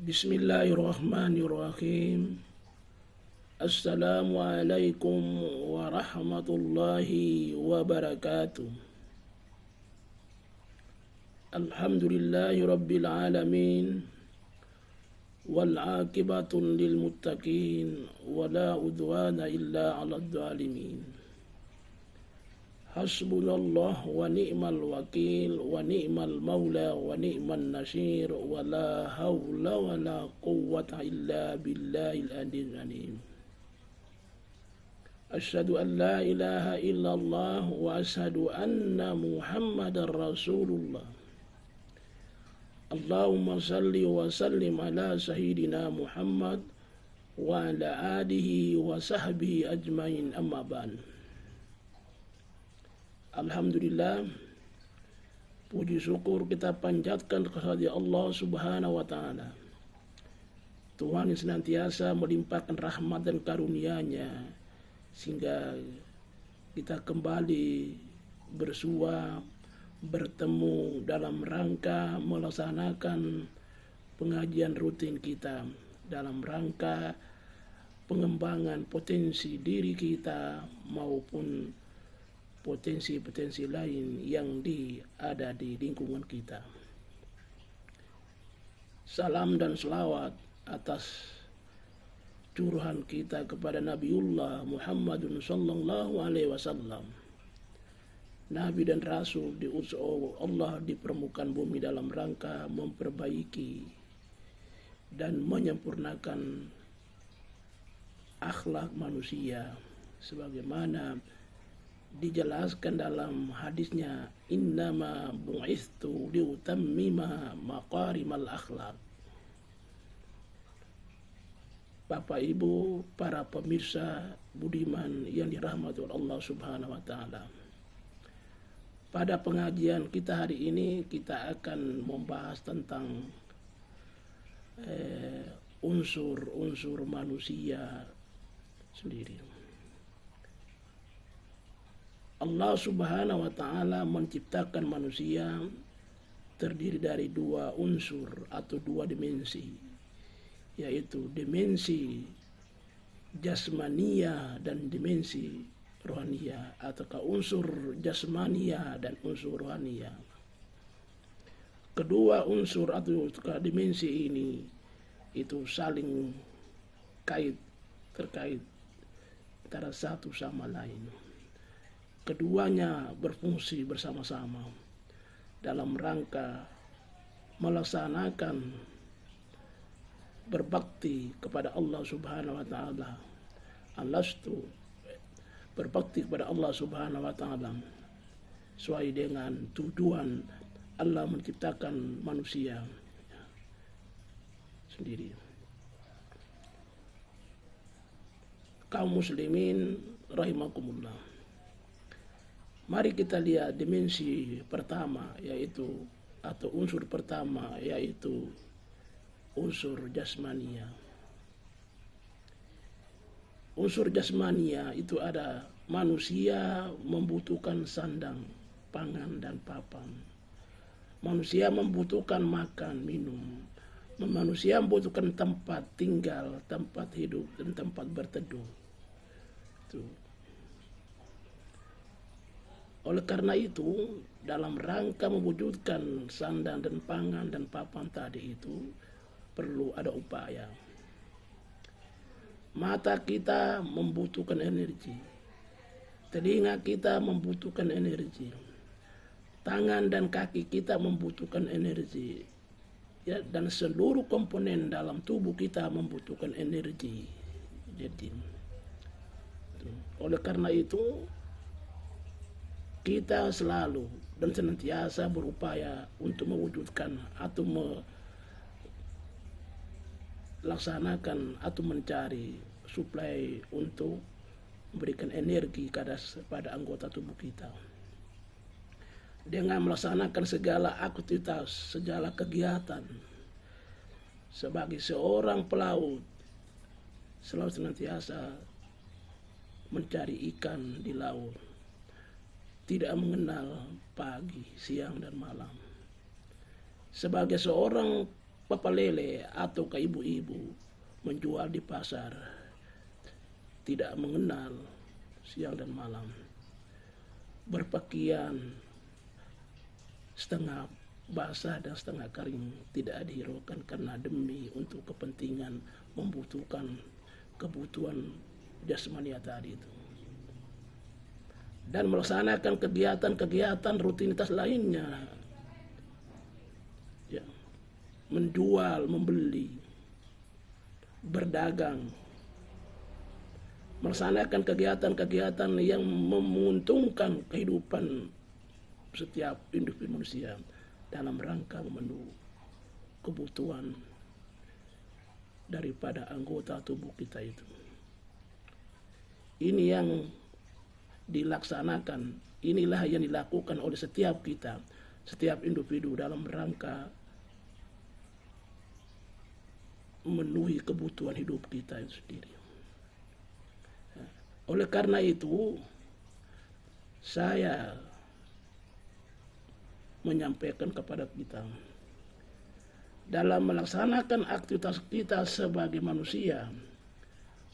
Bismillahirrahmanirrahim. Assalamualaikum warahmatullahi wabarakatuh. Alhamdulillahi rabbil alamin. Wal aqibatu lil muttaqin wala udwana illa 'alal zalimin. Hasbunallah wa ni'mal wakil wa ni'mal maula wa ni'man nasir wa la hawla wa la quwwata illa billahil aliyyil azim. Asyhadu an la ilaha illallah wa asyhadu anna Muhammadar Rasulullah. Allahumma salli wa sallim ala sayyidina Muhammad wa ala alihi wa sahbihi ajmain, amma ba'd. Alhamdulillah, puji syukur kita panjatkan kehadirat Allah Subhanahu wa Ta'ala, Tuhan yang senantiasa melimpahkan rahmat dan karunia-Nya sehingga kita kembali bersua, bertemu dalam rangka melaksanakan pengajian rutin kita, dalam rangka pengembangan potensi diri kita maupun potensi-potensi lain yang ada di lingkungan kita. Salam dan selawat atas curahan kita kepada Nabiullah Muhammadun sallallahu alaihi wasallam, Nabi dan Rasul diutus Allah di permukaan bumi dalam rangka memperbaiki dan menyempurnakan akhlak manusia, sebagaimana dijelaskan dalam hadisnya, innama bu'istu liutammima maqarimal akhlak. Bapak Ibu, para pemirsa budiman yang dirahmati oleh Allah Subhanahu wa Ta'ala, pada pengajian kita hari ini kita akan membahas tentang unsur-unsur manusia sendiri. Allah Subhanahu wa Ta'ala menciptakan manusia terdiri dari dua unsur atau dua dimensi, yaitu dimensi jasmania dan dimensi rohania, ataukah unsur jasmania dan unsur rohania. Kedua unsur atau dimensi ini itu saling terkait antara satu sama lain. Keduanya berfungsi bersama-sama dalam rangka melaksanakan berbakti kepada Allah Subhanahu wa Ta'ala. Alastu, berbakti kepada Allah Subhanahu wa Ta'ala sesuai dengan tujuan Allah menciptakan manusia sendiri. Kaum muslimin rahimakumullah, mari kita lihat dimensi pertama, yaitu atau unsur pertama, yaitu unsur jasmania. Unsur jasmania itu ada manusia membutuhkan sandang, pangan dan papan. Manusia membutuhkan makan, minum. Manusia membutuhkan tempat tinggal, tempat hidup dan tempat berteduh. Itu. Oleh karena itu, dalam rangka mewujudkan sandang dan pangan dan papan tadi itu perlu ada upaya. Mata kita membutuhkan energi, telinga kita membutuhkan energi, tangan dan kaki kita membutuhkan energi, ya, dan seluruh komponen dalam tubuh kita membutuhkan energi. Jadi, oleh karena itu kita selalu dan senantiasa berupaya untuk mewujudkan atau melaksanakan atau mencari suplai untuk memberikan energi pada anggota tubuh kita. Dengan melaksanakan segala aktivitas, segala kegiatan sebagai seorang pelaut, selalu senantiasa mencari ikan di laut, tidak mengenal pagi, siang, dan malam. Sebagai seorang bapak lele atau ke ibu-ibu menjual di pasar, tidak mengenal siang dan malam, berpakaian setengah basah dan setengah kering, tidak dihiraukan karena demi untuk kepentingan membutuhkan kebutuhan jasmania tadi itu, dan melaksanakan kegiatan-kegiatan rutinitas lainnya, ya, menjual, membeli, berdagang, melaksanakan kegiatan-kegiatan yang menguntungkan kehidupan setiap individu manusia dalam rangka memenuhi kebutuhan daripada anggota tubuh kita itu. Ini yang dilaksanakan, inilah yang dilakukan oleh setiap kita, setiap individu dalam rangka memenuhi kebutuhan hidup kita itu sendiri. Oleh karena itu, saya menyampaikan kepada kita, dalam melaksanakan aktivitas kita sebagai manusia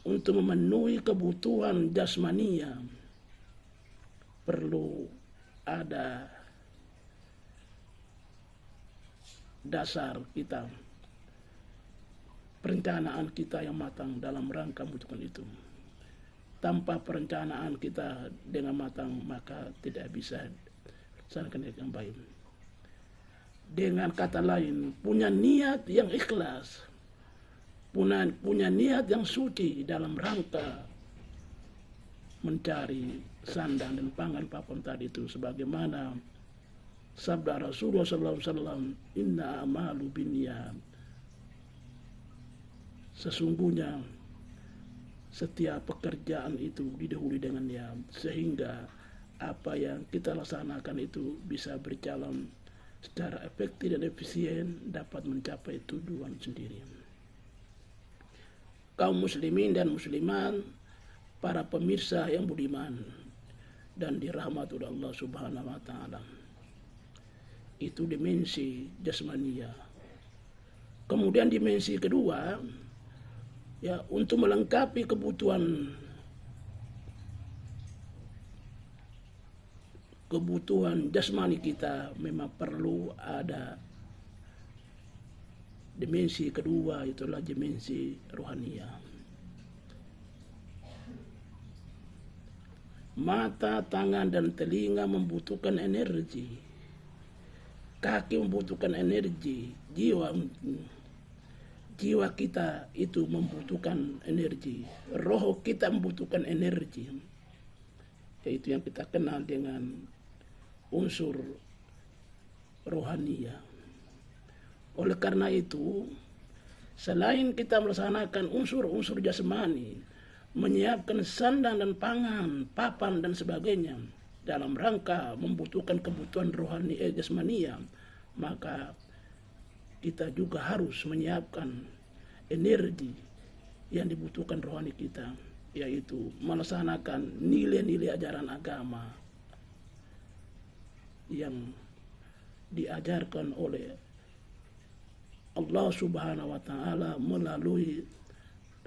untuk memenuhi kebutuhan jasmania, perlu ada dasar kita, perencanaan kita yang matang dalam rangka membutuhkan itu. Tanpa perencanaan kita dengan matang, maka tidak bisa dilaksanakan yang baik. Dengan kata lain, punya niat yang ikhlas, punya niat yang suci dalam rangka mencari sandang dan pangan papan tadi itu, sebagaimana sabda Rasulullah SAW, inna amalu binniyat, sesungguhnya setiap pekerjaan itu didahului dengan niat, sehingga apa yang kita laksanakan itu bisa berjalan secara efektif dan efisien, dapat mencapai tujuan sendiri. Kaum muslimin dan muslimat, para pemirsa yang budiman dan dirahmati oleh Allah Subhanahu wa taala, itu dimensi jasmania. Kemudian dimensi kedua, ya, untuk melengkapi kebutuhan jasmani kita, memang perlu ada dimensi kedua, itulah dimensi rohania. Mata, tangan, dan telinga membutuhkan energi, kaki membutuhkan energi, jiwa kita itu membutuhkan energi, roh kita membutuhkan energi, yaitu yang kita kenal dengan unsur rohania. Oleh karena itu, selain kita melaksanakan unsur-unsur jasmani, menyiapkan sandang dan pangan, papan dan sebagainya dalam rangka membutuhkan kebutuhan rohani jasmania, maka kita juga harus menyiapkan energi yang dibutuhkan rohani kita, yaitu melaksanakan nilai-nilai ajaran agama yang diajarkan oleh Allah Subhanahu wa taala melalui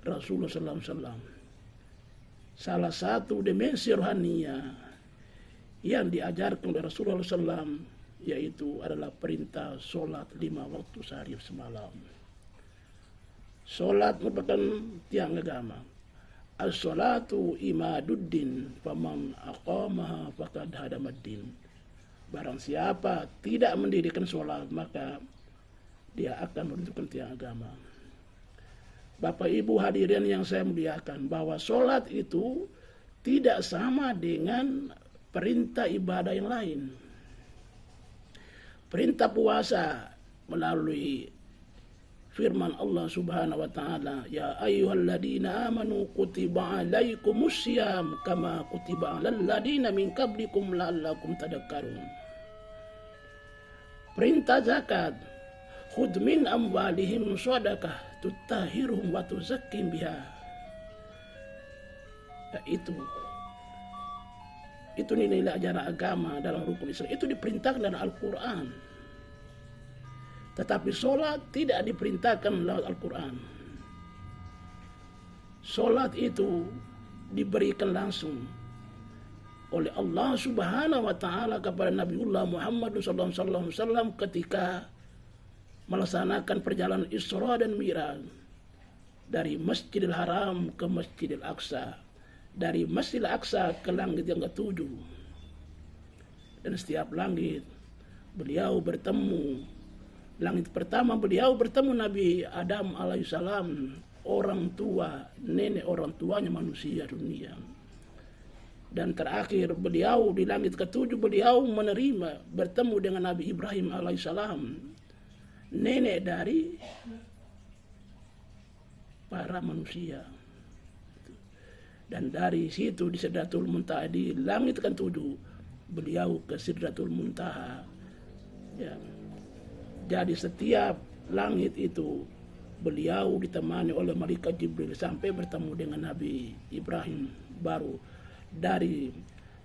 Rasulullah sallallahu alaihi wasallam. Salah satu dimensi rohania yang diajarkan oleh Rasulullah SAW yaitu adalah perintah sholat 5 waktu sehari semalam. Sholat merupakan tiang agama. As-sholatu imaduddin, faman aqamaha faqad hadamaddin. Barang siapa tidak mendirikan sholat, maka dia akan menentukan tiang agama. Bapak Ibu hadirin yang saya muliakan, bahwa sholat itu tidak sama dengan perintah ibadah yang lain. Perintah puasa melalui firman Allah Subhanahu wa taala, ya ayyuhalladzina amanu kutiba alaikumussyam kama kutiba alal ladzina min qablikum la'allakum tadhakkarun. Perintah zakat, khudh min amwalihim shadaqah tutahhiruhum wa tuzakkim biha. Itu nilai ajaran agama dalam rukun Islam. Itu diperintahkan dalam Al-Quran. Tetapi sholat tidak diperintahkan lewat Al-Quran. Sholat itu diberikan langsung oleh Allah Subhanahu wa Ta'ala kepada Nabiullah Muhammad SAW ketika melaksanakan perjalanan Isra dan Mi'raj dari Masjidil Haram ke Masjidil Aqsa, dari Masjidil Aqsa ke langit yang ketujuh. Dan setiap langit beliau bertemu. Langit pertama beliau bertemu Nabi Adam alaihissalam, orang tua, nenek orang tuanya manusia dunia. Dan terakhir beliau di langit ketujuh beliau menerima bertemu dengan Nabi Ibrahim alaihissalam, nenek dari para manusia. Dan dari situ di Sidratul Muntaha, di langit ketujuh beliau ke Sidratul Muntaha. Ya. Jadi setiap langit itu beliau ditemani oleh malaikat Jibril sampai bertemu dengan Nabi Ibrahim. Baru dari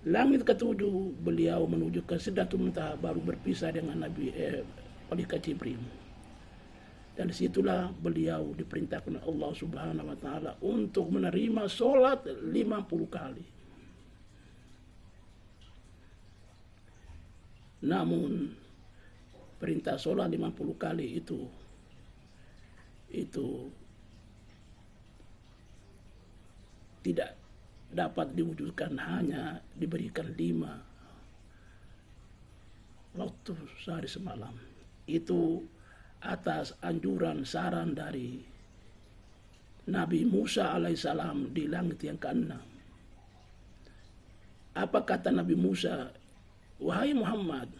langit ketujuh beliau menuju ke Sidratul Muntaha, baru berpisah dengan malaikat Jibril. Dan disitulah beliau diperintahkan Allah Subhanahu wa Ta'ala untuk menerima sholat 50 kali. Namun perintah sholat 50 kali itu tidak dapat diwujudkan, hanya diberikan 5 waktu sehari semalam. Itu atas anjuran saran dari Nabi Musa alaihissalam di langit yang ke-6. Apa kata Nabi Musa? Wahai Muhammad,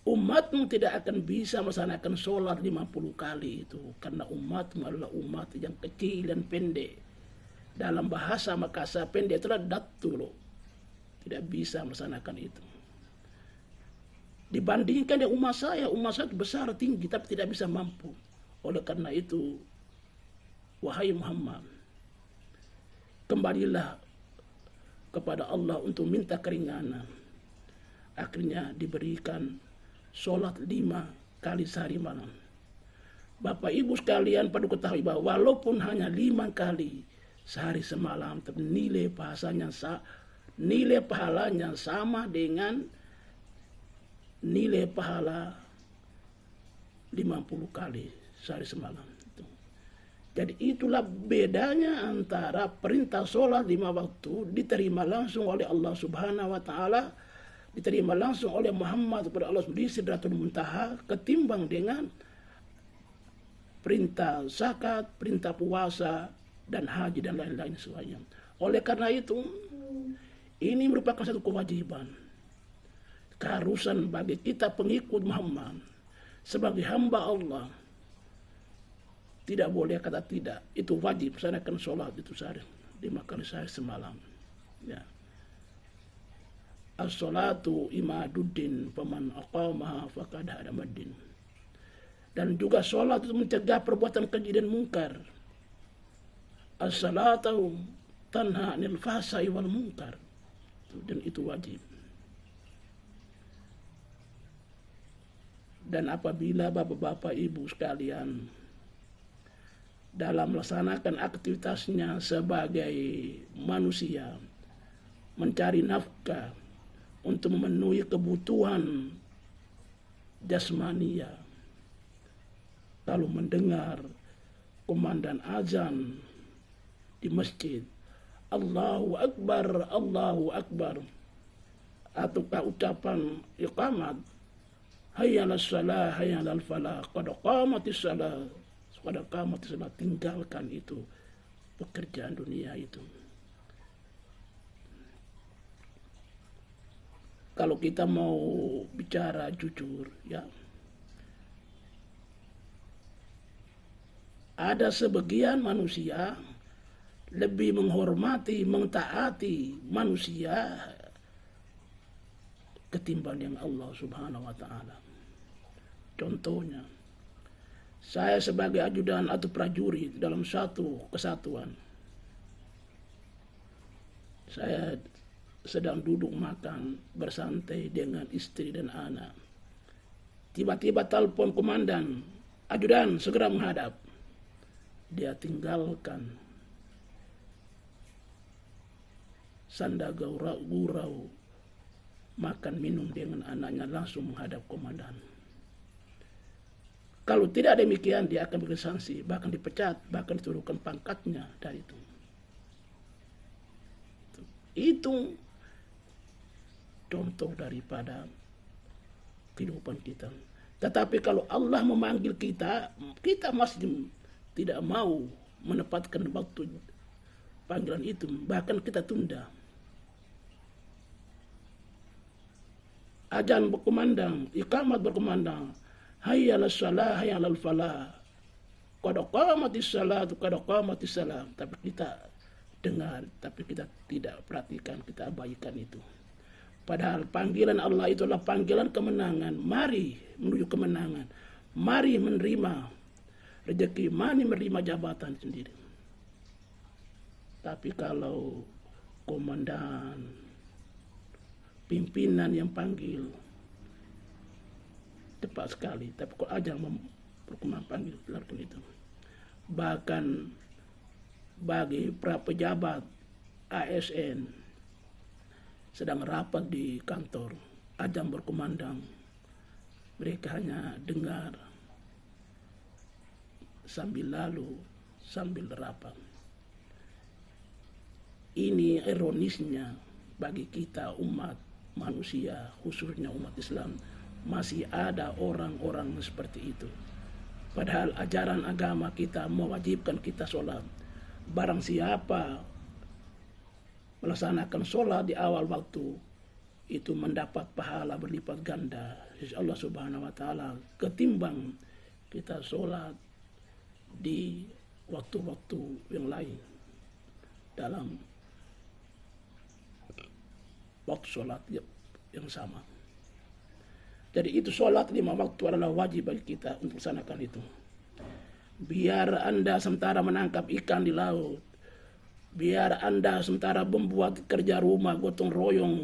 umatmu tidak akan bisa melaksanakan sholat 50 kali itu, karena umatmu adalah umat yang kecil dan pendek. Dalam bahasa Makassar pendek itulah dattulo, tidak bisa melaksanakan itu. Dibandingkan dengan umat saya besar tinggi tapi tidak bisa mampu. Oleh karena itu, wahai Muhammad, kembalilah kepada Allah untuk minta keringanan. Akhirnya diberikan sholat 5 kali sehari malam. Bapak Ibu sekalian perlu ketahui bahwa walaupun hanya 5 kali sehari semalam, tapi nilai pahalanya sama dengan nilai pahala 50 kali sehari semalam. Jadi itulah bedanya antara perintah sholat 5 waktu diterima langsung oleh Allah Subhanahu wa Ta'ala, diterima langsung oleh Muhammad kepada Allah di Sidratul Muntaha, ketimbang dengan perintah zakat, perintah puasa, dan haji dan lain-lain sebagainya. Oleh karena itu, ini merupakan satu kewajiban, keharusan bagi kita pengikut Muhammad sebagai hamba Allah. Tidak boleh kata tidak, itu wajib melaksanakan sholat itu sehari 5 kali sehari semalam. Ya. As-salatu imaduddin faman aqamaha faqad hadamaddin. Dan juga sholat itu mencegah perbuatan keji dan mungkar. As-salatu tanha 'anil fahsai wal munkar. Dan itu wajib. Dan apabila bapak-bapak ibu sekalian dalam melaksanakan aktivitasnya sebagai manusia, mencari nafkah untuk memenuhi kebutuhan jasmania, lalu mendengar kumandang azan di masjid, Allahu Akbar, Allahu Akbar, ataukah ucapan iqamat, hayya 'alas shalah, hayya 'alal falah, qad qamatis shalah, qad qamatis shalah, tinggalkan itu pekerjaan dunia itu. Kalau kita mau bicara jujur, ya, ada sebagian manusia lebih menghormati, mentaati manusia ketimbang yang Allah Subhanahu wa Ta'ala. Contohnya, saya sebagai ajudan atau prajurit dalam satu kesatuan, saya sedang duduk makan bersantai dengan istri dan anak. Tiba-tiba telepon komandan, ajudan segera menghadap. Dia tinggalkan sanda gurau, makan minum dengan anaknya, langsung menghadap komandan. Kalau tidak demikian, dia akan beri sanksi, bahkan dipecat, bahkan diturunkan pangkatnya dari itu. Itu contoh daripada kehidupan kita. Tetapi kalau Allah memanggil kita, kita masih tidak mau menempatkan waktu panggilan itu, bahkan kita tunda. Azan berkumandang, iqamat berkumandang, hayya 'alas shalah, hayya 'alal falah, qad qamatis salatu, qad qamatis salam. Tapi kita dengar, tapi kita tidak perhatikan, kita abaikan itu. Padahal panggilan Allah itu adalah panggilan kemenangan. Mari menuju kemenangan. Mari menerima rezeki, mari menerima jabatan sendiri. Tapi kalau komandan, pimpinan yang panggil, tepat sekali. Tapi kok aja berkembang panggil, lakukan itu. Bahkan bagi para pejabat ASN sedang rapat di kantor, azan berkumandang, mereka hanya dengar sambil lalu, sambil rapat. Ini ironisnya bagi kita umat manusia, khususnya umat Islam, masih ada orang-orang seperti itu. Padahal ajaran agama kita mewajibkan kita sholat. Barang siapa melaksanakan sholat di awal waktu, itu mendapat pahala berlipat ganda sisi Allah Subhanahu wa Ta'ala, ketimbang kita sholat di waktu-waktu yang lain dalam waktu sholat yang sama. Jadi itu sholat 5 waktu adalah wajib bagi kita untuk melaksanakan itu. Biar Anda sementara menangkap ikan di laut, biar Anda sementara membuat kerja rumah gotong royong,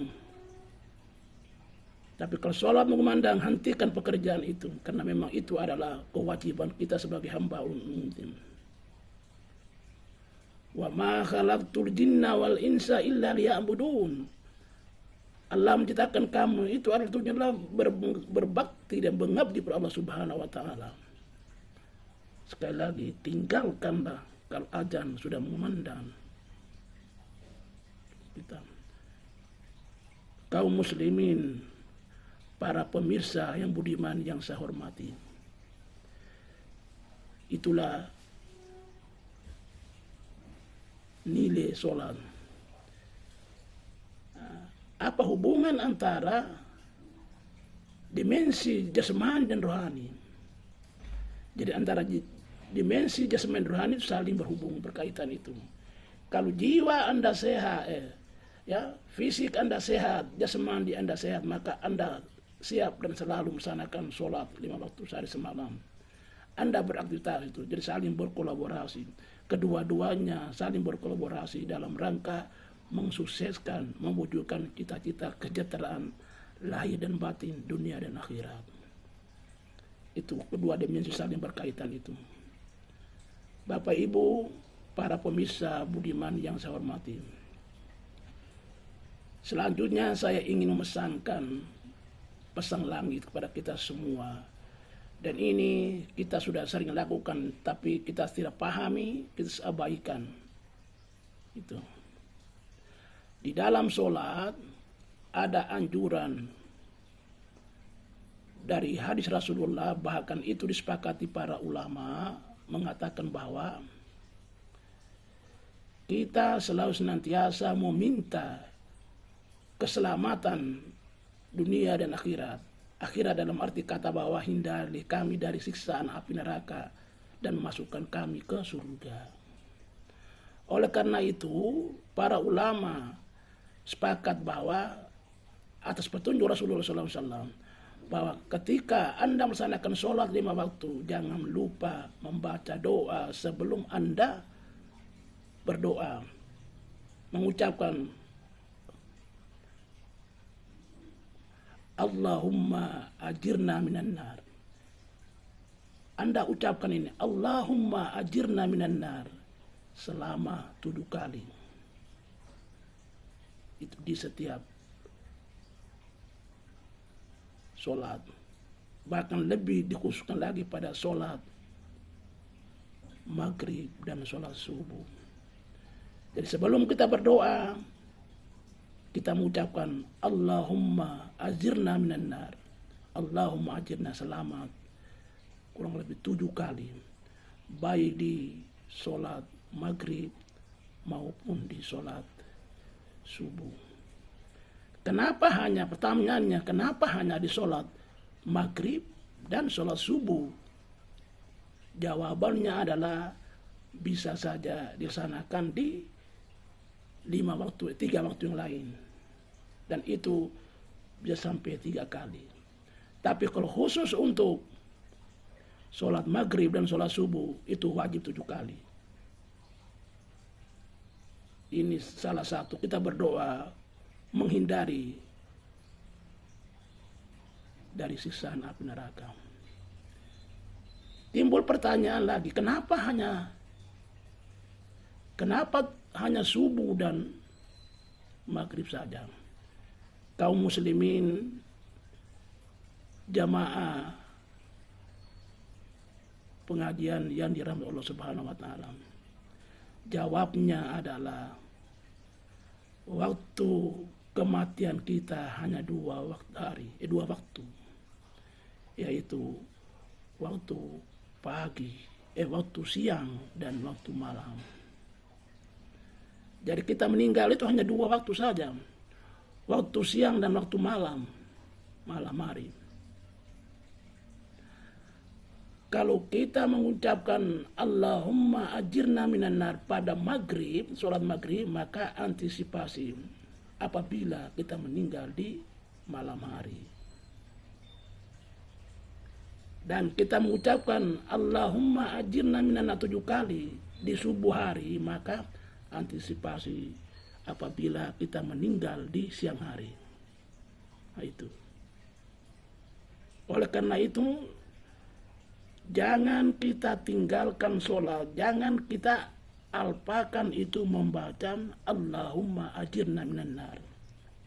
tapi kalau sholat mengumandang, hentikan pekerjaan itu, karena memang itu adalah kewajiban kita sebagai hamba Allah. Wa ma khalaqtul jinna wal insa illa liya'budun. Allah menciptakan kamu itu adalah tujuanlah berbakti dan mengabdi kepada Allah Subhanahu wa Ta'ala. Sekali lagi, tinggalkanlah kalau azan sudah mengumandang. Kita, kaum muslimin, para pemirsa yang budiman yang saya hormati, itulah nilai sholat. Apa hubungan antara dimensi jasmani dan rohani? Jadi antara dimensi jasmani dan rohani itu saling berhubung, berkaitan itu. Kalau jiwa Anda sehat, fisik Anda sehat, jasmani Anda sehat, maka Anda siap dan selalu melaksanakan sholat 5 waktu sehari semalam. Anda beraktivitas itu, jadi saling berkolaborasi. Kedua-duanya saling berkolaborasi dalam rangka mensukseskan, mewujudkan cita-cita kesejahteraan lahir dan batin, dunia dan akhirat. Itu kedua dimensi saling berkaitan itu. Bapak Ibu, para pemirsa budiman yang saya hormati, selanjutnya saya ingin memesankan pesan langit kepada kita semua. Dan ini kita sudah sering lakukan, tapi kita tidak pahami, kita abaikan. Itu. Di dalam sholat ada anjuran dari hadis Rasulullah, bahkan itu disepakati para ulama, mengatakan bahwa kita selalu senantiasa meminta keselamatan dunia dan akhirat. Akhirat dalam arti kata bahwa hindari kami dari siksaan api neraka dan masukkan kami ke surga. Oleh karena itu, para ulama sepakat bahwa atas petunjuk Rasulullah SAW, bahwa ketika Anda melaksanakan sholat 5 waktu, jangan lupa membaca doa sebelum Anda berdoa, mengucapkan Allahumma ajirna minan nar. Anda ucapkan ini, Allahumma ajirna minan nar, selama 7 kali. Itu di setiap sholat. Bahkan lebih dikhususkan lagi pada sholat maghrib dan sholat subuh. Jadi sebelum kita berdoa, kita mengucapkan Allahumma ajirna minan nar, Allahumma ajirna, selamat, kurang lebih 7 kali, baik di sholat maghrib maupun di sholat subuh. Pertanyaannya, kenapa hanya di sholat maghrib dan sholat subuh? Jawabannya adalah bisa saja dilaksanakan di 3 waktu yang lain, dan itu bisa sampai 3 kali. Tapi kalau khusus untuk sholat maghrib dan sholat subuh, itu wajib 7 kali. Ini salah satu kita berdoa menghindari dari siksaan api neraka. Timbul pertanyaan lagi, kenapa hanya subuh dan maghrib saja? Kaum muslimin jamaah pengajian yang dirahmati Allah Subhanahu wa taala. Jawabnya adalah waktu kematian kita hanya 2 waktu, yaitu waktu waktu siang dan waktu malam. Jadi kita meninggal itu hanya 2 waktu saja, waktu siang dan waktu malam hari. Kalau kita mengucapkan Allahumma ajirna minan nar pada maghrib, sholat maghrib, maka antisipasi apabila kita meninggal di malam hari. Dan kita mengucapkan Allahumma ajirna minan nar 7 kali di subuh hari, maka antisipasi apabila kita meninggal di siang hari. Nah, itu. Oleh karena itu, jangan kita tinggalkan sholat, jangan kita alpakan itu membaca Allahumma ajirna minan nar.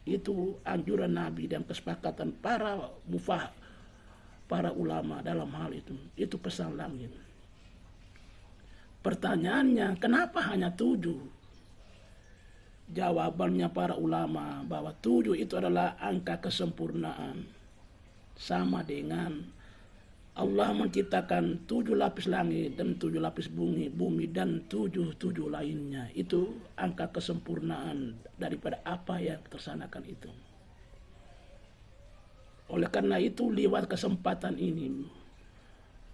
Itu anjuran Nabi dan kesepakatan para ulama dalam hal itu. Itu pesan langit. Pertanyaannya, kenapa hanya 7? Jawabannya para ulama bahwa 7 itu adalah angka kesempurnaan. Sama dengan Allah menciptakan 7 lapis langit dan 7 lapis bumi dan 7 lainnya. Itu angka kesempurnaan daripada apa yang tersanakan itu. Oleh karena itu, lewat kesempatan ini,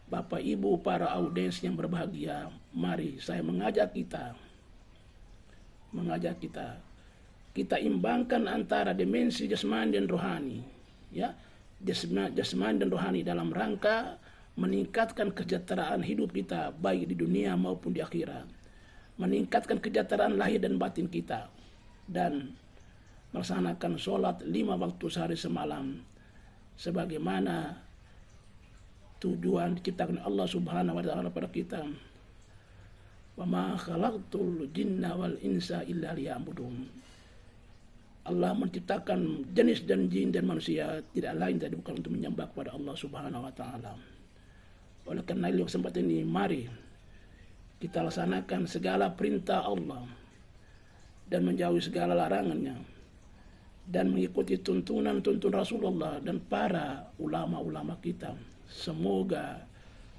Bapak Ibu para audiens yang berbahagia, mari saya mengajak kita imbangkan antara dimensi jasmani dan rohani, ya. Jasmani dan rohani dalam rangka meningkatkan kesejahteraan hidup kita baik di dunia maupun di akhirat, meningkatkan kesejahteraan lahir dan batin kita, dan melaksanakan sholat 5 waktu sehari semalam sebagaimana tujuan diciptakan Allah Subhanahu wa taala pada kita. Wa ma khalaqtul jinna wal insa illa liya'budun. Allah menciptakan jenis dan jin dan manusia tidak lain tadi bukan untuk menyembah kepada Allah Subhanahu wa taala. Oleh karena itu kesempatan ini, mari kita laksanakan segala perintah Allah dan menjauhi segala larangannya, dan mengikuti tuntunan Rasulullah dan para ulama-ulama kita. Semoga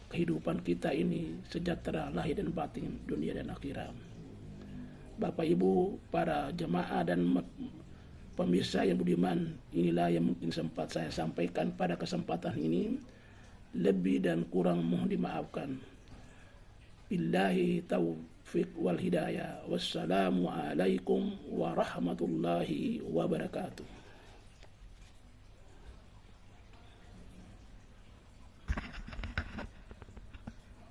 kehidupan kita ini sejahtera lahir dan batin, dunia dan akhirat. Bapak Ibu para jemaah dan pemirsa yang budiman, inilah yang mungkin sempat saya sampaikan pada kesempatan ini. Lebih dan kurang mohon dimaafkan. Billahi taufiq wal hidayah. Wassalamualaikum warahmatullahi wabarakatuh.